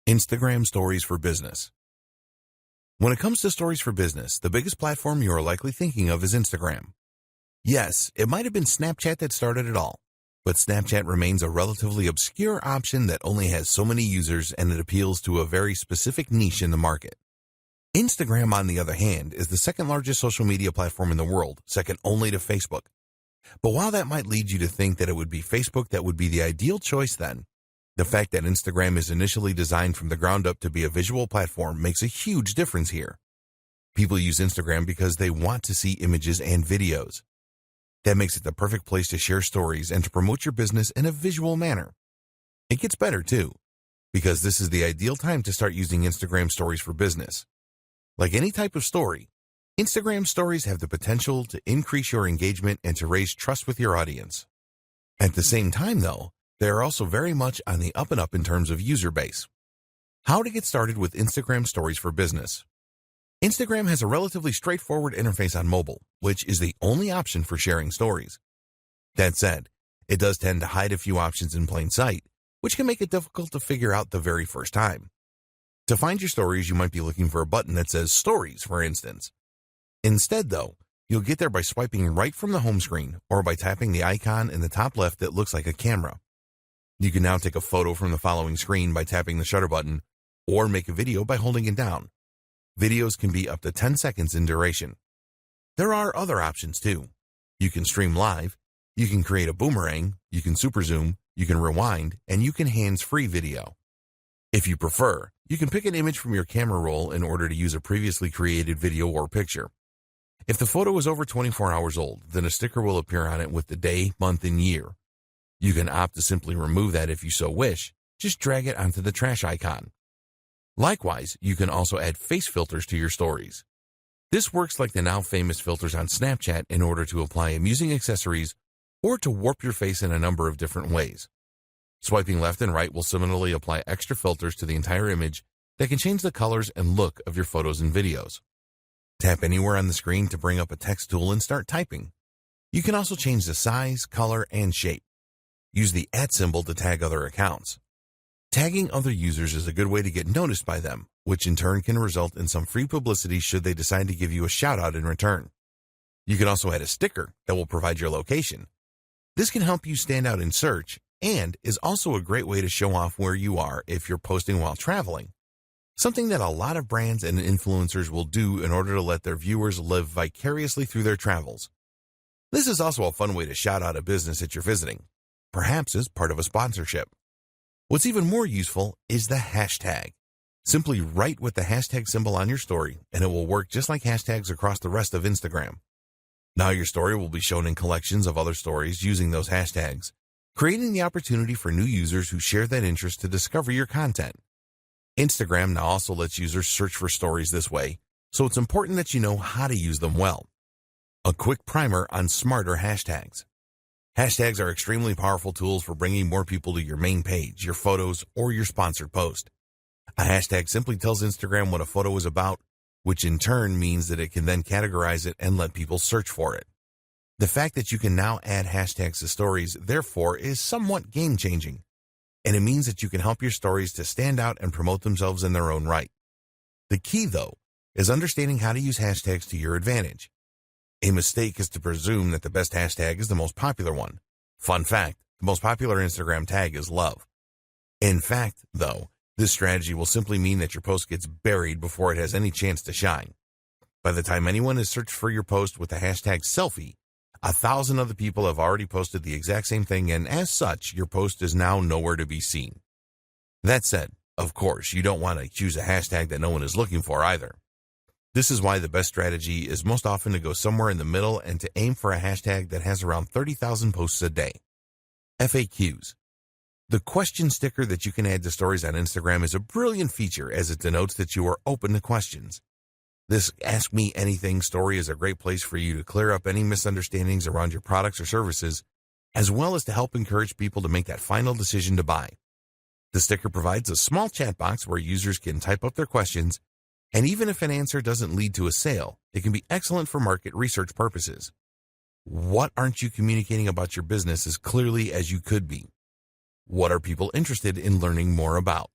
Instagram Stories for Business. When it comes to stories for business, the biggest platform you are likely thinking of is Instagram. Yes, it might have been Snapchat that started it all, but Snapchat remains a relatively obscure option that only has so many users and it appeals to a very specific niche in the market. Instagram, on the other hand, is the second largest social media platform in the world, second only to Facebook. But while that might lead you to think that it would be Facebook that would be the ideal choice then, the fact that Instagram is initially designed from the ground up to be a visual platform makes a huge difference here. People use Instagram because they want to see images and videos. That makes it the perfect place to share stories and to promote your business in a visual manner. It gets better too, because this is the ideal time to start using Instagram Stories for business. Like any type of story, Instagram Stories have the potential to increase your engagement and to raise trust with your audience. At the same time though, they are also very much on the up and up in terms of user base. How to get started with Instagram Stories for business. Instagram has a relatively straightforward interface on mobile, which is the only option for sharing stories. That said, it does tend to hide a few options in plain sight, which can make it difficult to figure out the very first time. To find your stories, you might be looking for a button that says Stories, for instance. Instead, though, you'll get there by swiping right from the home screen or by tapping the icon in the top left that looks like a camera. You can now take a photo from the following screen by tapping the shutter button, or make a video by holding it down. Videos can be up to 10 seconds in duration. There are other options too. You can stream live, you can create a boomerang, you can super zoom, you can rewind, and you can hands-free video. If you prefer, you can pick an image from your camera roll in order to use a previously created video or picture. If the photo is over 24 hours old, then a sticker will appear on it with the day, month, and year. You can opt to simply remove that if you so wish. Just drag it onto the trash icon. Likewise, you can also add face filters to your stories. This works like the now famous filters on Snapchat in order to apply amusing accessories or to warp your face in a number of different ways. Swiping left and right will similarly apply extra filters to the entire image that can change the colors and look of your photos and videos. Tap anywhere on the screen to bring up a text tool and start typing. You can also change the size, color, and shape. Use the @ symbol to tag other accounts. Tagging other users is a good way to get noticed by them, which in turn can result in some free publicity should they decide to give you a shout-out in return. You can also add a sticker that will provide your location. This can help you stand out in search and is also a great way to show off where you are if you're posting while traveling, something that a lot of brands and influencers will do in order to let their viewers live vicariously through their travels. This is also a fun way to shout out a business that you're visiting, perhaps as part of a sponsorship. What's even more useful is the hashtag. Simply write with the hashtag symbol on your story, and it will work just like hashtags across the rest of Instagram. Now your story will be shown in collections of other stories using those hashtags, creating the opportunity for new users who share that interest to discover your content. Instagram now also lets users search for stories this way, so it's important that you know how to use them well. A quick primer on smarter hashtags. Hashtags are extremely powerful tools for bringing more people to your main page, your photos, or your sponsored post. A hashtag simply tells Instagram what a photo is about, which in turn means that it can then categorize it and let people search for it. The fact that you can now add hashtags to stories, therefore, is somewhat game-changing, and it means that you can help your stories to stand out and promote themselves in their own right. The key, though, is understanding how to use hashtags to your advantage. A mistake is to presume that the best hashtag is the most popular one. Fun fact, the most popular Instagram tag is love. In fact, though, this strategy will simply mean that your post gets buried before it has any chance to shine. By the time anyone has searched for your post with the hashtag selfie, 1,000 other people have already posted the exact same thing, and as such, your post is now nowhere to be seen. That said, of course, you don't want to choose a hashtag that no one is looking for either. This is why the best strategy is most often to go somewhere in the middle and to aim for a hashtag that has around 30,000 posts a day. FAQs. The question sticker that you can add to stories on Instagram is a brilliant feature as it denotes that you are open to questions. This Ask Me Anything story is a great place for you to clear up any misunderstandings around your products or services, as well as to help encourage people to make that final decision to buy. The sticker provides a small chat box where users can type up their questions, and even if an answer doesn't lead to a sale, it can be excellent for market research purposes. What aren't you communicating about your business as clearly as you could be? What are people interested in learning more about?